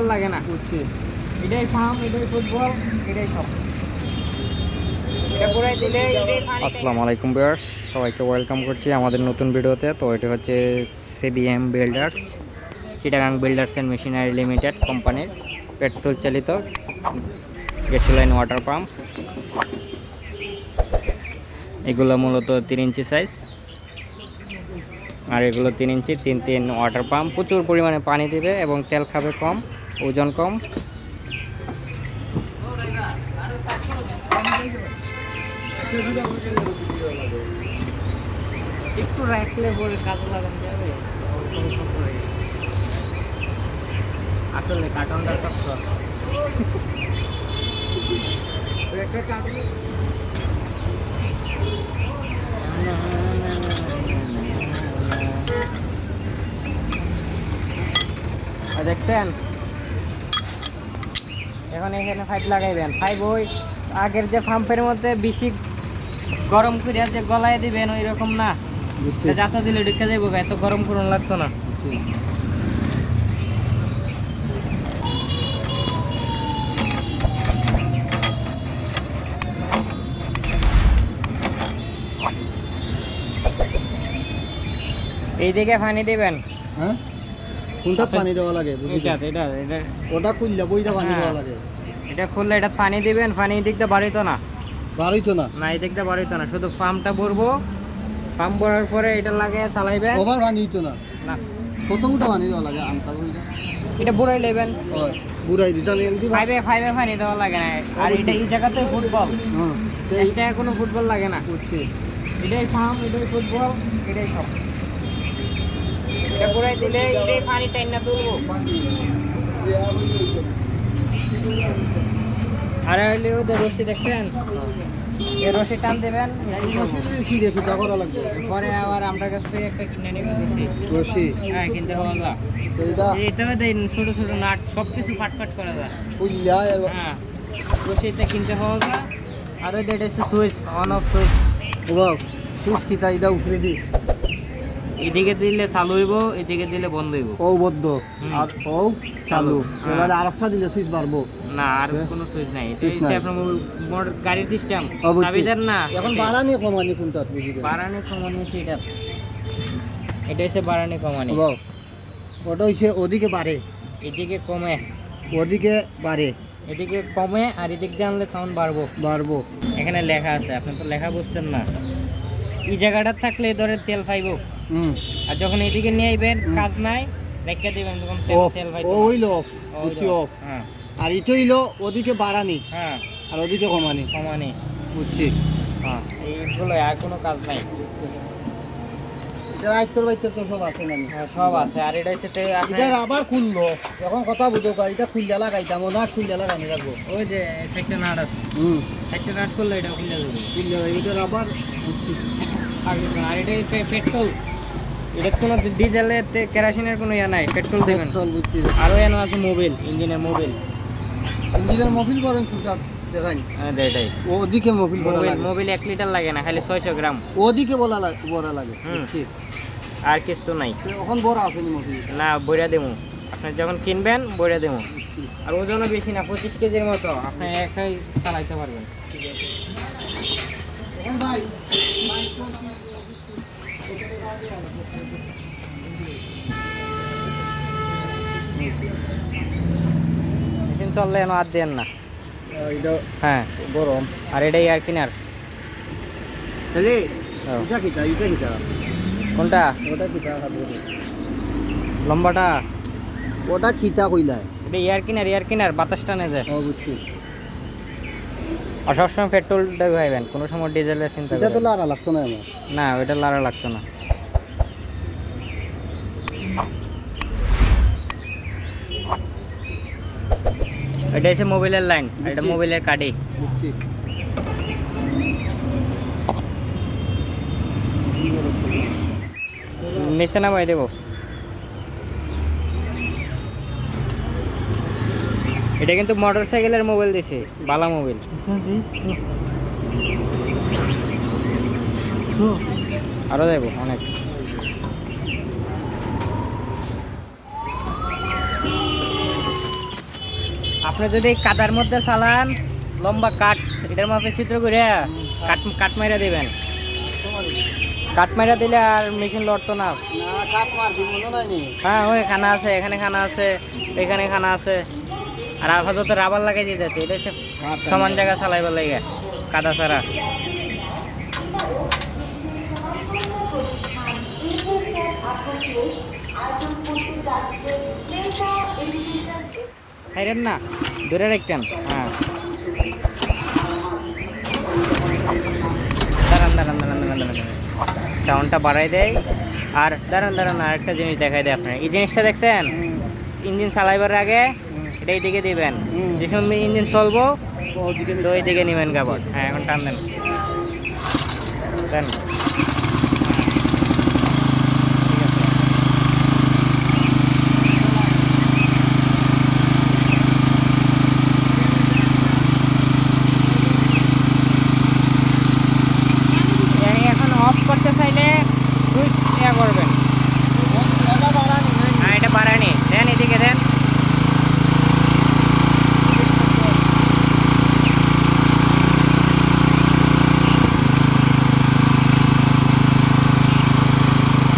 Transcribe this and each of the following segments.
Football লাগে না। বুঝছি। এটাই ফার্ম, এটাই ফুটবল, এটাই সব। আসসালামু আলাইকুম ভিউয়ার্স, সবাইকে ওয়েলকাম করছি আমাদের নতুন ভিডিওতে। তো এটা হচ্ছে CBM builders, Chittagong builders and machinery limited কোম্পানির পেট্রোল চালিত গ্যাসোলাইন ওয়াটার পাম্প। এগুলো মূলত 3 ইঞ্চি সাইজ, আর এগুলো 3 ইঞ্চি 3 ওয়াটার পাম্প। প্রচুর পরিমাণে পানি দেবে এবং তেল খাবে কম, ওজন কম। একটু রাখলে পরে কাজে লাগানো যাবে। আসলে কার্টনটা শক্ত। দেখছেন, এখন এখানে পাইপ লাগাইবেন। পাইপ ওই আগের যে পাম্পের মধ্যে বেশি গরম করে যে গলায় দিবেন ওই রকম না, যাতা দিলে ঢুকে যাবো, এত গরম করুন লাগতো না। এইদিকে পানি দিবেন। হ্যাঁ, কোনটা পানি দেওয়া লাগে? এটা এটা এটা ওটা খুললে বইটা পানি দেওয়া লাগে। এটা খুললে এটা পানি দিবেন। পানি এই দিকটা বাড়িতো না, বাড়িতো না, না এই দিকটা বাড়িতো না, শুধু পাম্পটা ভরবো। পাম্প ভরার পরে এটা লাগে চালাইবেন। ওভার পানি হইতো না, না কতটা পানি দেওয়া লাগে? আমটা বইটা এটা বুড়াই নেবেন। বুড়াই দিতাম এমনি ফাইভে পানি দেওয়া লাগে না। আর এটা এই জায়গাতে ফুটবল, এক্সট্রা কোনো ফুটবল লাগে না। এটাই ফার্ম, এটাই ফুটবল, এটাই সব। এটা বুড়াই দিলে এটাই পানি টাইম না তুলবো। আর হইলে ওদের রশি দেখছেন, এই রশি টান দেবেন। পরে আবার আমরা কাছ থেকে একটা কিনে নেবেন রশি। হ্যাঁ, কিনতে পাওয়া যায়। এটাও দেয় ছোট ছোট নাট, সব কিছু ফাটফাট করা যায়। হ্যাঁ, রশিতে কিনতে পাওয়া যায়। আর ওই এটা হচ্ছে switch, on off switch. Switch কি তাই? এটা উপরে দি, এদিকে দিলে চালু হইব, এদিকে দিলে বন্ধ হইব। ও বদ্ধ আর ও চালু। এবারে আরেকটা দিলে সুইচ বাড়বো না, আর কোনো সুইচ নাই। এটা হচ্ছে আপনার মোটর গাড়ির সিস্টেম, চাবিদার না। এখন বাড়ানি কমানি কোনটা? বাড়ানি কমানি সেটা, এটা হচ্ছে বাড়ানি কমানি। ওটা হচ্ছে ওদিকে বাড়ে, এদিকে কমে, ওদিকে বাড়ে, এদিকে কমে, আর এদিক দিয়ে আনলে সাউন্ড বাড়বো। এখানে লেখা আছে, আপনি তো লেখা বুঝতেন না। এই জায়গাটা থাকলে ধরে তেল পাইবো, আর যখন এদিকে নিয়ে আইবেন কাজ নাই রেখে দিবেন, তখন তেল পাইবো। হ্যাঁ, আর এটা হইলো ওদিকে বাড়ানি। হ্যাঁ, আর ওদিকে কমানি। বুঝছি। হ্যাঁ, এইগুলো আর কোনো কাজ নাই। এটা আইতর বাইতর তো সব আছে না? সব আছে। আর এটা হচ্ছে এটা আবার খুললো, এখন কথা বুঝো, এটা খুললে লাগাইতাম না, খুললে লাগানি রাখবো। ওই যে একটা নাট আছে, একটা নাট করলে এটা খুলে যাবে। এটা আবার বুঝছি। আর এটা পেট্রোল, এটা কোনো ডিজেলের কেরোসিনের কোনো ইয়া নাই, পেট্রোল দেবেন। বুঝছি। আরও এনে আছে মোবিল, ইঞ্জিনের মোবিল করেন খুলটা দেখাই। হ্যাঁ, এটাই ওদিকে মোবিল 1 লিটার লাগে না, খালি 600 গ্রাম। ওদিকে বড় লাগে। আর কিছু নাই। এখন বড় আসেনি মোবিল না, বইরা দেবো। আপনি যখন কিনবেন বইরা দেবো। আর ওজনও বেশি না, 25 কেজির মতো, আপনি একাই চালাইতে পারবেন। মেশিন চললে আর দেন না। হ্যাঁ, গরম। আর এটাই আর কিনার কোনটা? লম্বাটা ওটা খিতা কইলায়। এটা এয়ার কিনার বাতাস টানে যায়। বুঝছি। আর সবসময় পেট্রোল দেখাইবেন, কোনো সময় ডিজেলের চিন্তা এটা তো লাড়া লাগতো না আমার। না, ওইটা লাড়া লাগতো না। এটা হচ্ছে মোবাইলের লাইন, এটা মোবাইলের কাটি। নিচে নামাই দেবো। এটা কিন্তু মোটর সাইকেলের মোবাইল দিছে, বালা মোবাইল। আরো যাইব অনেক। আপনি যদি কাদার মধ্যে চালান লম্বা কাঠ এটার মাপে চিত্র করে কাঠ মাইরা দিবেন। কাঠ মাইরা দিলে আর মেশিন লড়তো না। হ্যাঁ ওই খানা আছে, এখানে খানা আছে, এখানে খানা আছে। আর আপাতত রাবার লাগাই দিতেছে, এটা হচ্ছে সমান জায়গা চালাইবার লাগে কাদা ছাড়া। সাইরেন না ধরে রাখতেন। হ্যাঁ দাঁড়ান সাউন্ডটা বাড়াই দেয়। আর দাঁড়ান আরেকটা জিনিস দেখাই দেয় আপনার। এই জিনিসটা দেখছেন, ইঞ্জিন চালাইবার আগে এটা এইদিকে দিবেন, যে সময় ইঞ্জিন চলবো তো ওইদিকে নেবেন কাপড়। হ্যাঁ এখন টান দেন দেন। এখন অফ করতে চাইলে সুইচ ইয়া করবেন। হ্যাঁ এটা বাড়ানি দেন, এদিকে দেন।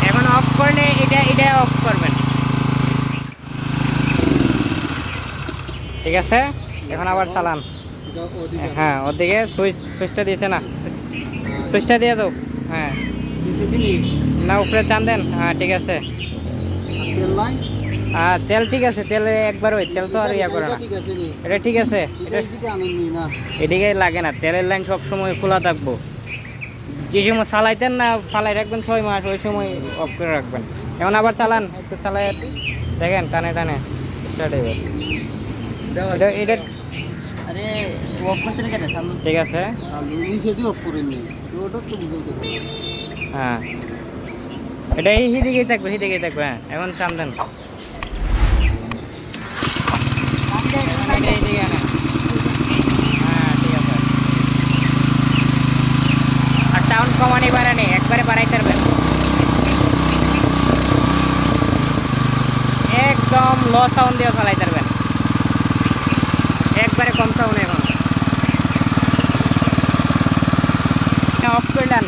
এখন অফ করলে এটা অফ করবেন, ঠিক আছে? এখন আবার চালান। হ্যাঁ ওদিকে সুইচটা দিয়েছে না, সুইচটা দিয়ে দাও। হ্যাঁ না উপরে টান দেন। হ্যাঁ ঠিক আছে। হ্যাঁ তেল ঠিক আছে, তেল একবার ওই তেল তো আর ইয়া করে না। এটা ঠিক আছে, এদিকে লাগে না। তেলের লাইন সব সময় খোলা থাকবো। যে সময় চালাইতেন না ফালাই রাখবেন 6 মাস, ওই সময় অফ করে রাখবেন। এখন আবার চালান, একটু চালাই দেখেন, টানে টানে স্টার্ট হয়ে এটা। আরে অফ করতে কেন চালু? ঠিক আছে চালু নিচে দিয়ে অফ করে নি ওটা তো বুঝতে হবে। হ্যাঁ এটা এইদিকেই থাকবে, এইদিকেই থাকবে। হ্যাঁ এখন টান দেন। এইদিকে আনেন। হ্যাঁ ঠিক আছে। আর সাউন্ড কমানি বাড়ানি একবারে বাড়াইতে পারবেন, একদম লো সাউন্ড দিয়ে চালাইতে পারবেন, একবারে কম সাউন্ড। এখন অফ করলেন,